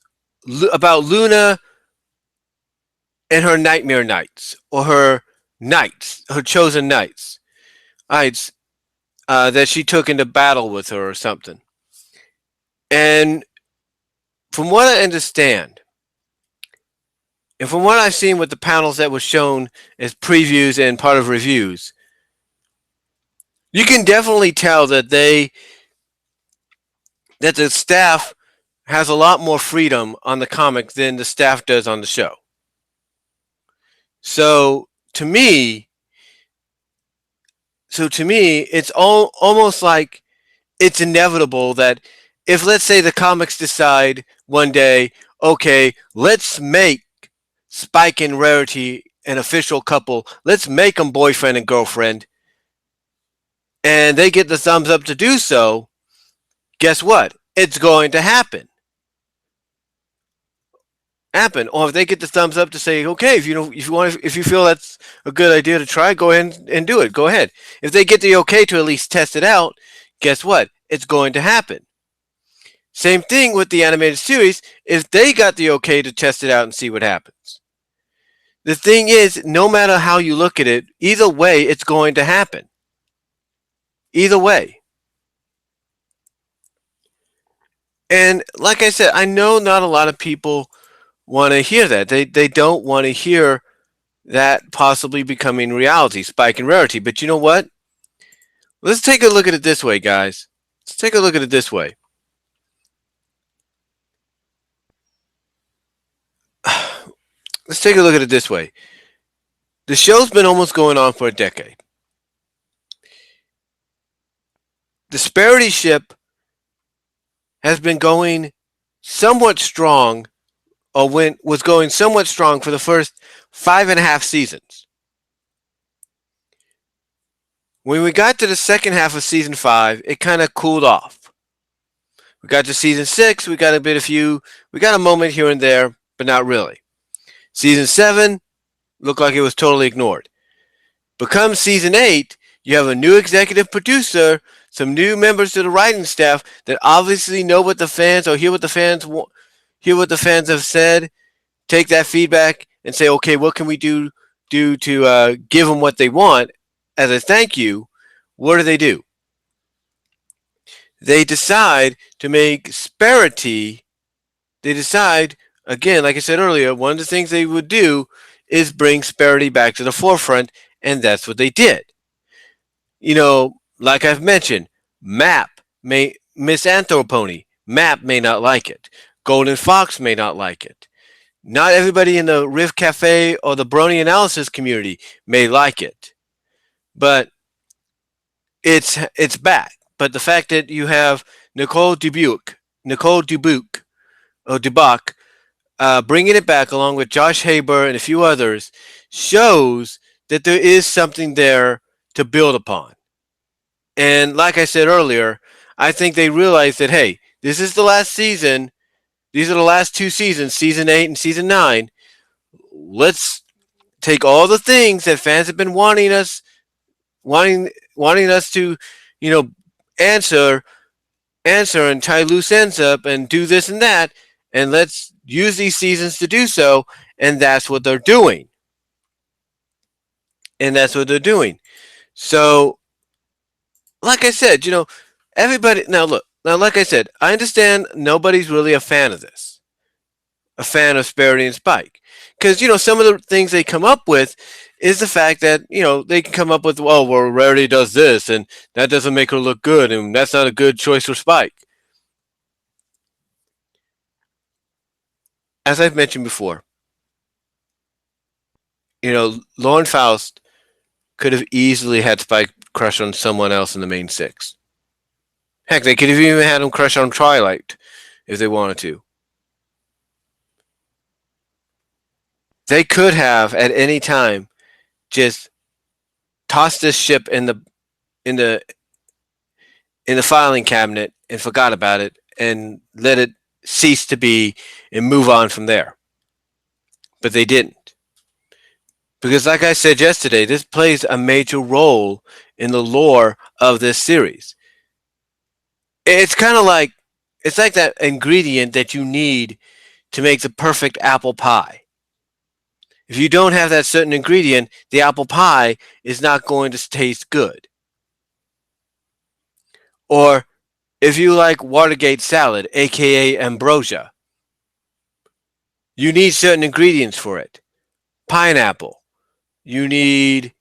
about Luna and her nightmare knights, or her knights, her chosen knights, that she took into battle with her or something. And from what I understand, and from what I've seen with the panels that were shown as previews and part of reviews, you can definitely tell that the staff has a lot more freedom on the comic than the staff does on the show. So to me, it's almost like it's inevitable that if, let's say, the comics decide one day, okay, let's make Spike and Rarity an official couple, let's make them boyfriend and girlfriend, and they get the thumbs up to do so, guess what? It's going to happen. Or if they get the thumbs up to say, okay, if you feel that's a good idea to try, go ahead and do it. Go ahead. If they get the okay to at least test it out, guess what? It's going to happen. Same thing with the animated series. If they got the okay to test it out and see what happens. The thing is, no matter how you look at it, either way, it's going to happen. Either way. And like I said, I know not a lot of people want to hear that. They don't want to hear that possibly becoming reality, Spike and Rarity. But you know what? Let's take a look at it this way, guys. Let's take a look at it this way. Let's take a look at it this way. The show's been almost going on for a decade. The Sparity ship has been going somewhat strong, or was going somewhat strong for the first 5.5 seasons. When we got to the second half of season 5, it kind of cooled off. We got to season 6, we got a moment here and there, but not really. Season 7 looked like it was totally ignored. Become season 8, you have a new executive producer, some new members to the writing staff that obviously know what the fans, or hear what the fans have said, take that feedback and say, okay, what can we do to give them what they want as a thank you? What do? They decide to make Sparity. They decide again, like I said earlier, one of the things they would do is bring Sparity back to the forefront, and that's what they did. Like I've mentioned, Miss Anthropony, Map may not like it. Golden Fox may not like it. Not everybody in the Riff Cafe or the Brony analysis community may like it. But it's back. But the fact that you have Nicole Dubuque, or Dubuque, bringing it back along with Josh Haber and a few others shows that there is something there to build upon. And like I said earlier, I think they realized that, hey, this is the last season. These are the last two seasons, season 8 and season 9. Let's take all the things that fans have been wanting us to, you know, answer and tie loose ends up and do this and that, and let's use these seasons to do so, and that's what they're doing. So, like I said, everybody. Now, look. Now, like I said, I understand nobody's really a fan of this, a fan of Sparity and Spike, because some of the things they come up with is the fact that they can come up with, oh, well, Rarity does this, and that doesn't make her look good, and that's not a good choice for Spike. As I've mentioned before, Lauren Faust could have easily had Spike crush on someone else in the main six. Heck, they could have even had him crush on Twilight if they wanted to. They could have at any time just tossed this ship in the in the filing cabinet and forgot about it and let it cease to be and move on from there. But they didn't. Because like I said yesterday, this plays a major role in the lore of this series. It's kind of like it's like that ingredient that you need to make the perfect apple pie. If you don't have that certain ingredient, the apple pie is not going to taste good. Or if you like Watergate salad, aka ambrosia, you need certain ingredients for it. Pineapple. You need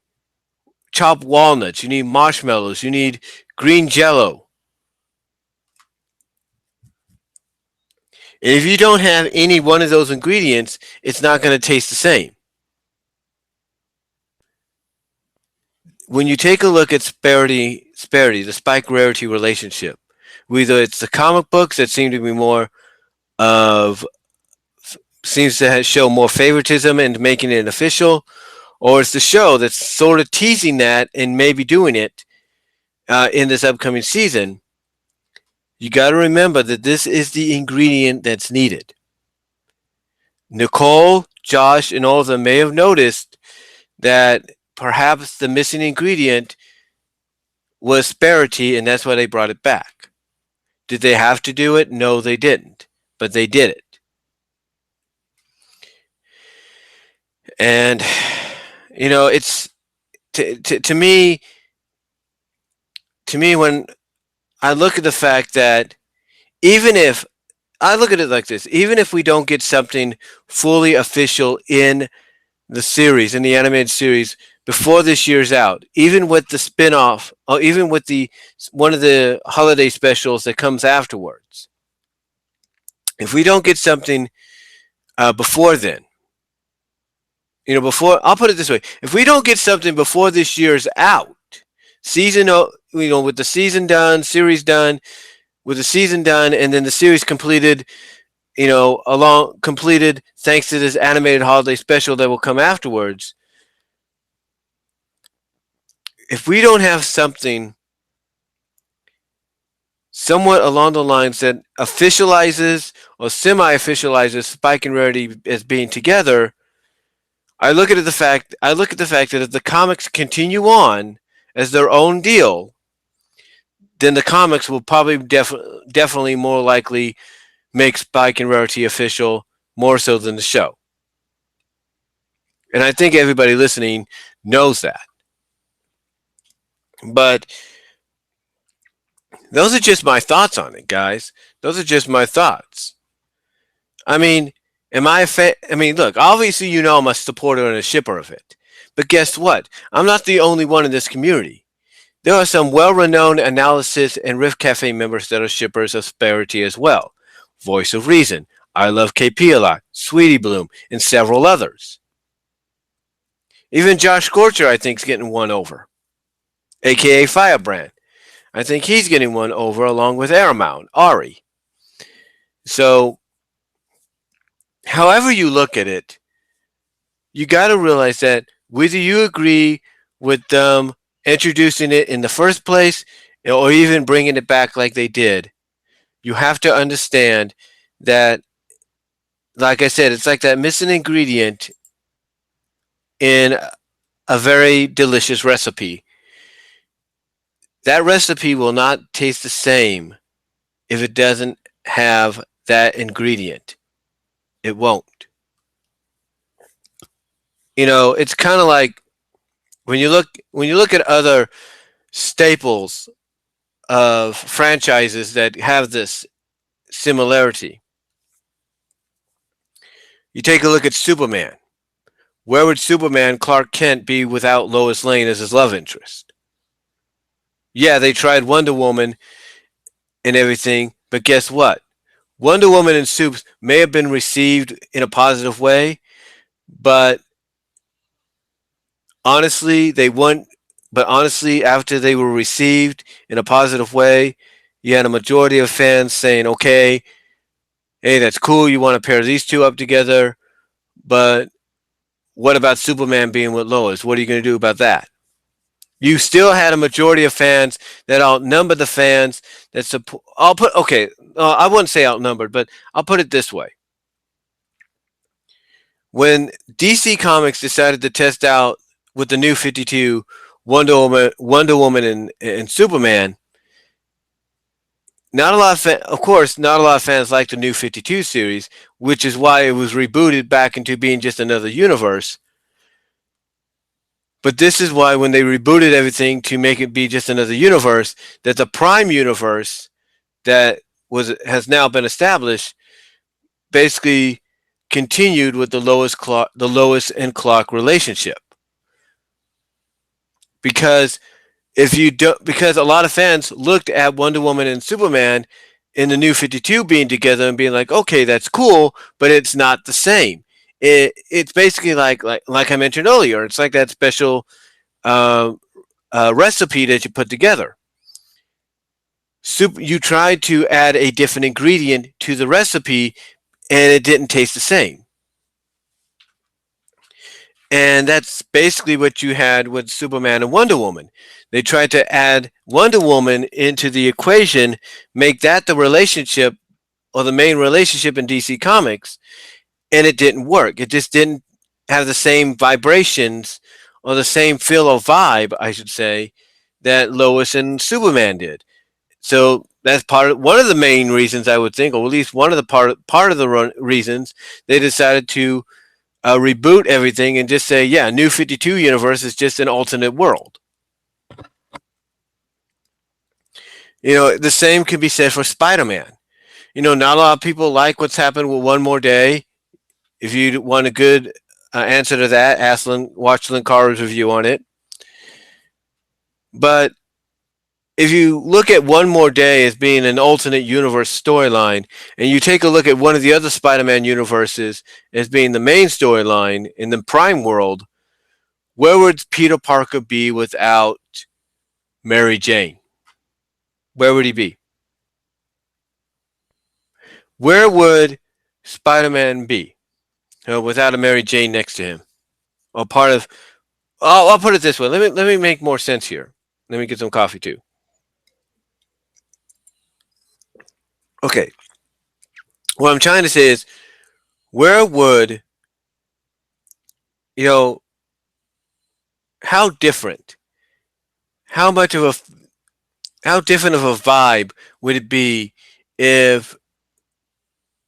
chopped walnuts. You need marshmallows. You need green jello. And if you don't have any one of those ingredients, it's not going to taste the same. When you take a look at Sparity, the Spike Rarity relationship, whether it's the comic books that seem to be more of seems to show more favoritism and making it official, or it's the show that's sort of teasing that and maybe doing it in this upcoming season, you got to remember that this is the ingredient that's needed. Nicole, Josh, and all of them may have noticed that perhaps the missing ingredient was Sparity, and that's why they brought it back. Did they have to do it? No, they didn't, but they did it. And it's to me when I look at the fact that even if I look at it like this, even if we don't get something fully official in the series, in the animated series, before this year's out, even with the spin-off, or even with the one of the holiday specials that comes afterwards, if we don't get something before then, before, I'll put it this way, if we don't get something before this year's out, with the season done, series done, with the season done, and then the series completed, completed thanks to this animated holiday special that will come afterwards. If we don't have something somewhat along the lines that officializes or semi-officializes Spike and Rarity as being together, I look at the fact that if the comics continue on as their own deal, then the comics will probably definitely more likely make Spike and Rarity official more so than the show. And I think everybody listening knows that. But those are just my thoughts on it, guys. Those are just my thoughts. I mean, Am I a fan? I mean, look, obviously, I'm a supporter and a shipper of it. But guess what? I'm not the only one in this community. There are some well-renowned analysis and Rift Cafe members that are shippers of Sparity as well. Voice of Reason, I Love KP a lot, Sweetie Bloom, and several others. Even Josh Scorcher, I think, is getting one over, aka Firebrand. I think he's getting one over along with Aramount, Ari. So, however you look at it, you got to realize that whether you agree with them introducing it in the first place or even bringing it back like they did, you have to understand that, like I said, it's like that missing ingredient in a very delicious recipe. That recipe will not taste the same if it doesn't have that ingredient. It won't. It's kind of like when you look at other staples of franchises that have this similarity. You take a look at Superman. Where would Superman Clark Kent be without Lois Lane as his love interest? Yeah, they tried Wonder Woman and everything, but guess what? Wonder Woman and Supes may have been received in a positive way, but honestly, they weren't. But honestly, after they were received in a positive way, you had a majority of fans saying, okay, hey, that's cool. You want to pair these two up together, but what about Superman being with Lois? What are you going to do about that? You still had a majority of fans that outnumber the fans that support. I wouldn't say outnumbered, but I'll put it this way. When DC Comics decided to test out with the new 52 Wonder Woman and Superman, of course, not a lot of fans liked the new 52 series, which is why it was rebooted back into being just another universe. But this is why when they rebooted everything to make it be just another universe, that the Prime universe that has now been established basically continued with the Lois and Clark relationship. Because because a lot of fans looked at Wonder Woman and Superman in the new 52 being together and being like, okay, that's cool, but it's not the same. It's basically like I mentioned earlier. It's like that special uh, recipe that you put together. You tried to add a different ingredient to the recipe, and it didn't taste the same. And that's basically what you had with Superman and Wonder Woman. They tried to add Wonder Woman into the equation, make that the relationship or the main relationship in DC Comics, and it didn't work. It just didn't have the same vibrations or the same feel or vibe, I should say, that Lois and Superman did. So that's one of the main reasons I would think, or at least one of the part of the reasons they decided to reboot everything and just say, yeah, New 52 universe is just an alternate world. The same can be said for Spider-Man. Not a lot of people like what's happened with One More Day. If you want a good answer to that, watch Linkara's review on it. But if you look at One More Day as being an alternate universe storyline, and you take a look at one of the other Spider-Man universes as being the main storyline in the Prime world, where would Peter Parker be without Mary Jane? Where would he be? Where would Spider-Man be without a Mary Jane next to him? Or part of. I'll put it this way. Let me make more sense here. Let me get some coffee too. Okay. What I'm trying to say is, where would you know how different, how much of how different of a vibe would it be if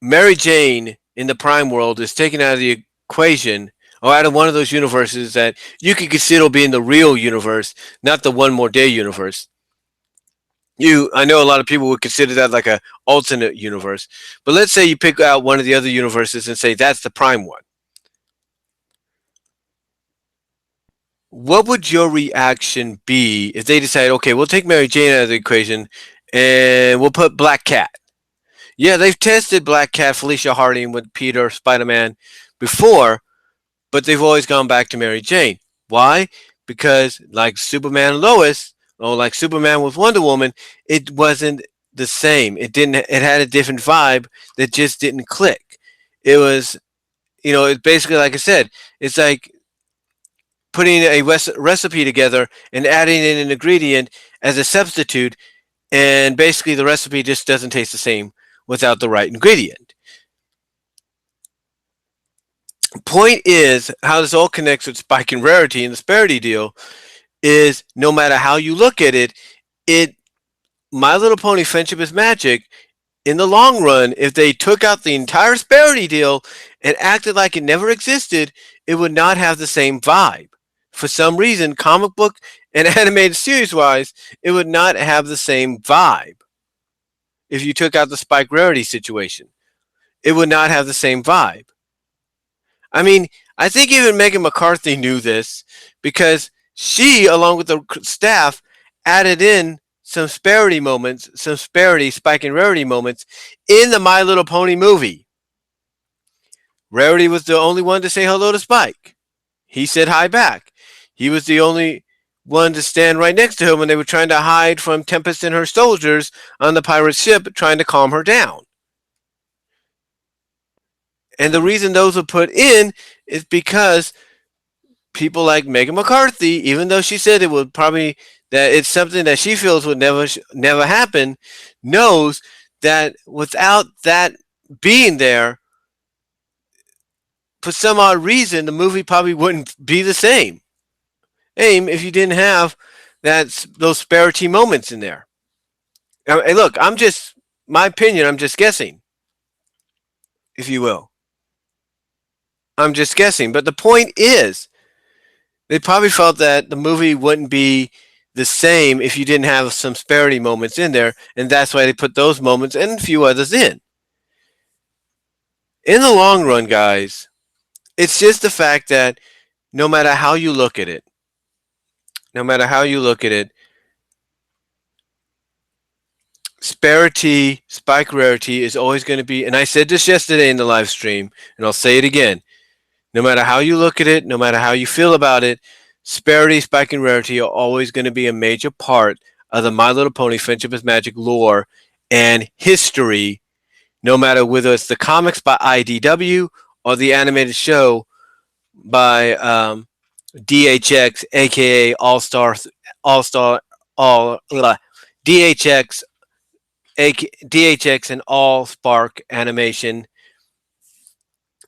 Mary Jane in the Prime world is taken out of the equation or out of one of those universes that you could consider being the real universe, not the One More Day universe. I know a lot of people would consider that like a alternate universe, but let's say you pick out one of the other universes and say that's the prime one. What would your reaction be if they decide, okay, we'll take Mary Jane out of the equation and we'll put Black Cat? Yeah, they've tested Black Cat, Felicia Harding with Peter, Spider Man before, but they've always gone back to Mary Jane. Why? Because like Superman and Lois, or like Superman with Wonder Woman, it wasn't the same. It didn't. It had a different vibe that just didn't click. It was, it's basically like I said. It's like putting a recipe together and adding in an ingredient as a substitute, and basically the recipe just doesn't taste the same without the right ingredient. Point is, how this all connects with Spike and Rarity and the Sparity deal is no matter how you look at it, it My Little Pony Friendship is Magic, in the long run, if they took out the entire Sparity deal and acted like it never existed, it would not have the same vibe. For some reason, comic book and animated series wise, it would not have the same vibe. If you took out the Spike Rarity situation, it would not have the same vibe. I mean, I think even Megan McCarthy knew this because she, along with the staff, added in some Sparity moments, some Sparity, Spike, and Rarity moments in the My Little Pony movie. Rarity was the only one to say hello to Spike. He said hi back. He was the only one to stand right next to him when they were trying to hide from Tempest and her soldiers on the pirate ship, trying to calm her down. And the reason those were put in is because people like Megan McCarthy, even though she said it would probably that it's something that she feels would never happen, knows that without that being there, for some odd reason, the movie probably wouldn't be the same. Aim if you didn't have those Sparity moments in there. Now, hey, look, I'm just my opinion. I'm just guessing, if you will. I'm just guessing. But the point is, they probably felt that the movie wouldn't be the same if you didn't have some Sparity moments in there, and that's why they put those moments and a few others in. In the long run, guys, it's just the fact that no matter how you look at it, no matter how you look at it, Sparity, Spike Rarity is always going to be, and I said this yesterday in the live stream, and I'll say it again. No matter how you look at it, no matter how you feel about it, Sparity, Spike, and Rarity are always going to be a major part of the My Little Pony Friendship is Magic lore and history, no matter whether it's the comics by IDW or the animated show by DHX, aka All Star, All DHX, DHX, and All Spark Animation.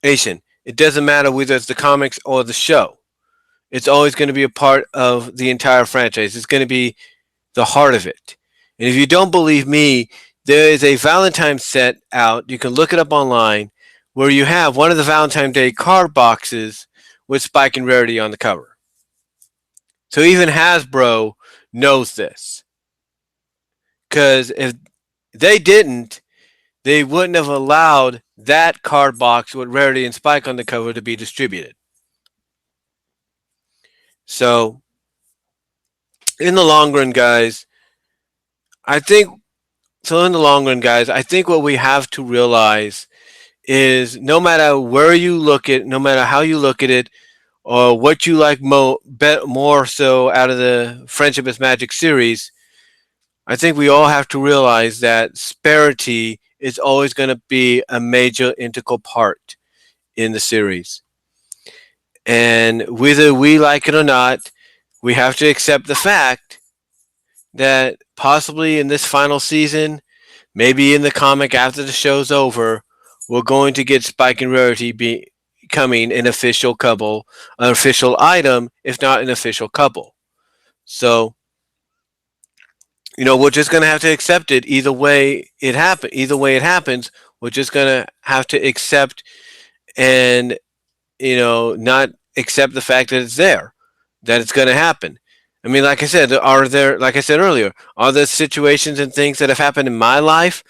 It doesn't matter whether it's the comics or the show. It's always going to be a part of the entire franchise. It's going to be the heart of it. And if you don't believe me, there is a Valentine's set out. You can look it up online where you have one of the Valentine's Day card boxes with Spike and Rarity on the cover. So even Hasbro knows this. Because if they didn't, they wouldn't have allowed that card box with Rarity and Spike on the cover to be distributed. So, in the long run, guys, I think in the long run, guys, I think what we have to realize is no matter where you look at, no matter how you look at it, or what you like more so out of the Friendship is Magic series, I think we all have to realize that Sparity is always going to be a major integral part in the series. And whether we like it or not, we have to accept the fact that possibly in this final season, maybe in the comic after the show's over, we're going to get Spike and Rarity becoming an official couple, an official item, if not an official couple. So, we're just going to have to accept it either way it happens. Either way it happens, we're just going to have to accept and, not accept the fact that it's there, that it's going to happen. I mean, like I said, like I said earlier, are there situations and things that have happened in my life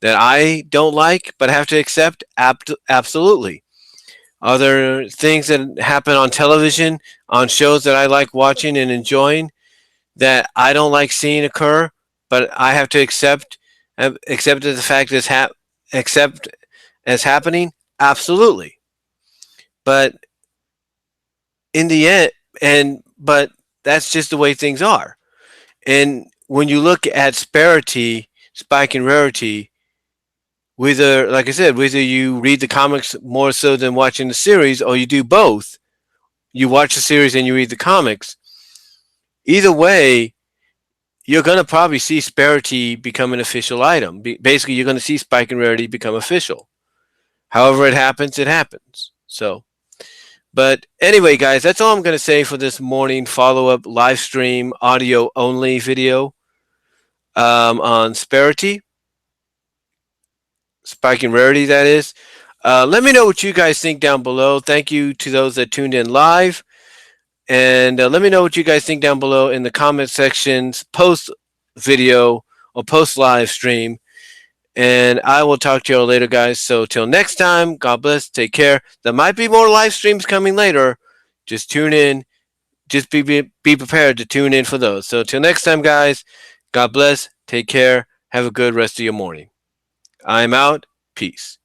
that I don't like but have to accept? Absolutely. Are there things that happen on television, on shows that I like watching and enjoying that I don't like seeing occur, but I have to accept the fact that accept as happening? Absolutely. But in the end, but that's just the way things are. And when you look at Sparity, Spike and Rarity, whether, like I said, whether you read the comics more so than watching the series, or you do both, you watch the series and you read the comics. Either way, you're going to probably see Sparity become an official item. Basically, you're going to see Spike and Rarity become official. However it happens, it happens. So, but anyway, guys, that's all I'm going to say for this morning follow up live stream audio only video on Sparity, Spike and Rarity, that is. Let me know what you guys think down below. Thank you to those that tuned in live. And let me know what you guys think down below in the comment sections, post video or post live stream. And I will talk to you all later, guys. So till next time, God bless. Take care. There might be more live streams coming later. Just tune in. Just be prepared to tune in for those. So till next time, guys. God bless. Take care. Have a good rest of your morning. I'm out. Peace.